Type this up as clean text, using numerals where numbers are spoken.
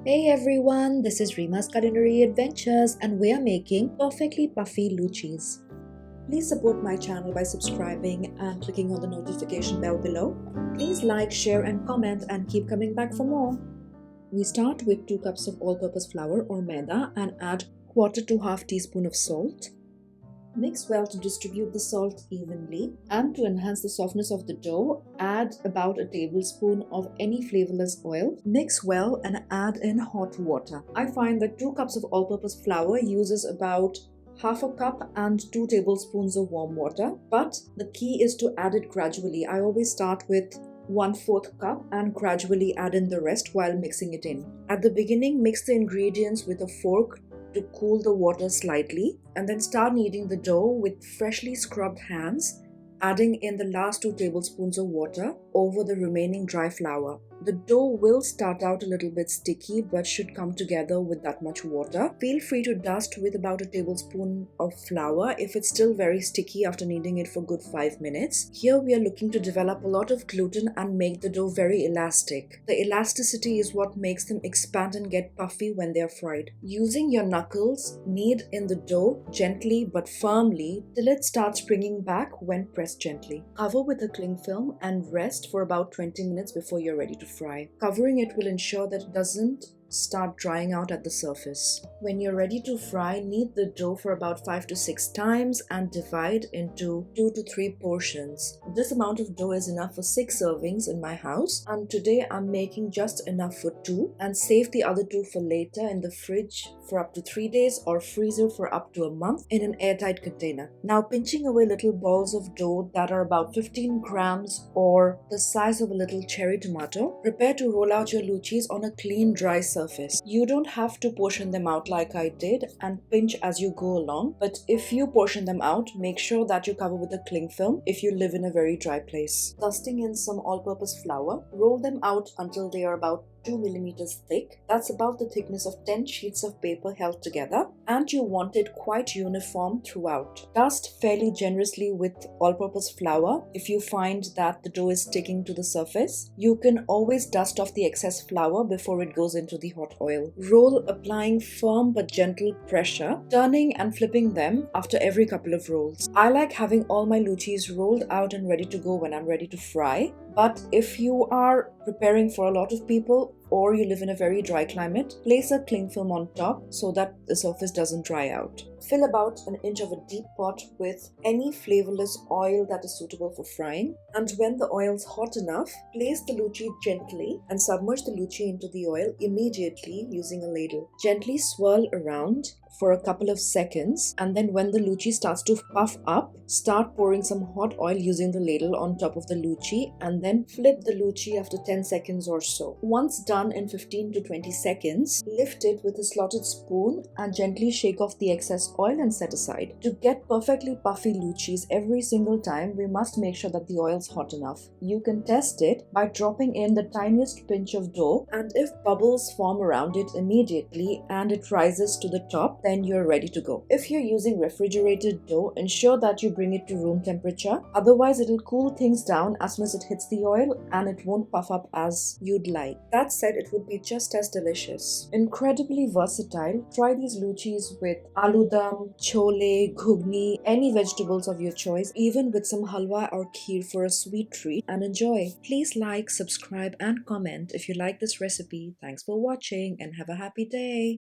Hey everyone, this is Rima's Culinary Adventures and we are making perfectly puffy luchis. Please support my channel by subscribing and clicking on the notification bell below. Please like, share and comment and keep coming back for more. We start with 2 cups of all-purpose flour or maida and add quarter to half teaspoon of salt. Mix well to distribute the salt evenly, and to enhance the softness of the dough, add about a tablespoon of any flavorless oil. Mix well and add in hot water. I find that 2 cups of all-purpose flour uses about half a cup and 2 tablespoons of warm water, but the key is to add it gradually. I always start with 1/4 cup and gradually add in the rest while mixing it in. At the beginning, mix the ingredients with a fork to cool the water slightly, and then start kneading the dough with freshly scrubbed hands, adding in the last 2 tablespoons of water over the remaining dry flour. The dough will start out a little bit sticky but should come together with that much water. Feel free to dust with about a tablespoon of flour if it's still very sticky after kneading it for good 5 minutes. Here we are looking to develop a lot of gluten and make the dough very elastic. The elasticity is what makes them expand and get puffy when they are fried. Using your knuckles, knead in the dough gently but firmly till it starts springing back when pressed gently. Cover with a cling film and rest for about 20 minutes before you're ready to fry. Covering it will ensure that it doesn't start drying out at the surface. When you're ready to fry, knead the dough for about 5 to 6 times and divide into 2 to 3 portions. This amount of dough is enough for 6 servings in my house, and today I'm making just enough for 2 and save the other 2 for later in the fridge for up to 3 days or freezer for up to a month in an airtight container. Now pinching away little balls of dough that are about 15 grams or the size of a little cherry tomato, prepare to roll out your luchis on a clean dry surface. You don't have to portion them out like I did and pinch as you go along, but if you portion them out, make sure that you cover with a cling film if you live in a very dry place. Dusting in some all-purpose flour, roll them out until they are about 2 millimeters thick. That's about the thickness of 10 sheets of paper held together, and you want it quite uniform throughout. Dust fairly generously with all-purpose flour. If you find that the dough is sticking to the surface, you can always dust off the excess flour before it goes into the hot oil. Roll, applying firm but gentle pressure, turning and flipping them after every couple of rolls. I like having all my luchis rolled out and ready to go when I'm ready to fry. But if you are preparing for a lot of people or you live in a very dry climate, place a cling film on top so that the surface doesn't dry out. Fill about an inch of a deep pot with any flavorless oil that is suitable for frying, and when the oil's hot enough, place the luchi gently and submerge the luchi into the oil immediately using a ladle. Gently swirl around for a couple of seconds, and then when the luchi starts to puff up, start pouring some hot oil using the ladle on top of the luchi, and then flip the luchi after 10 seconds or so. Once done in 15 to 20 seconds, lift it with a slotted spoon and gently shake off the excess oil and set aside. To get perfectly puffy luchis every single time, we must make sure that the oil's hot enough. You can test it by dropping in the tiniest pinch of dough, and if bubbles form around it immediately and it rises to the top, then you're ready to go. If you're using refrigerated dough, ensure that you bring it to room temperature. Otherwise, it'll cool things down as soon as it hits the oil and it won't puff up as you'd like. That said, it would be just as delicious. Incredibly versatile. Try these luchis with aloo dum, chole, ghugni, any vegetables of your choice, even with some halwa or kheer for a sweet treat, and enjoy. Please like, subscribe and comment if you like this recipe. Thanks for watching and have a happy day.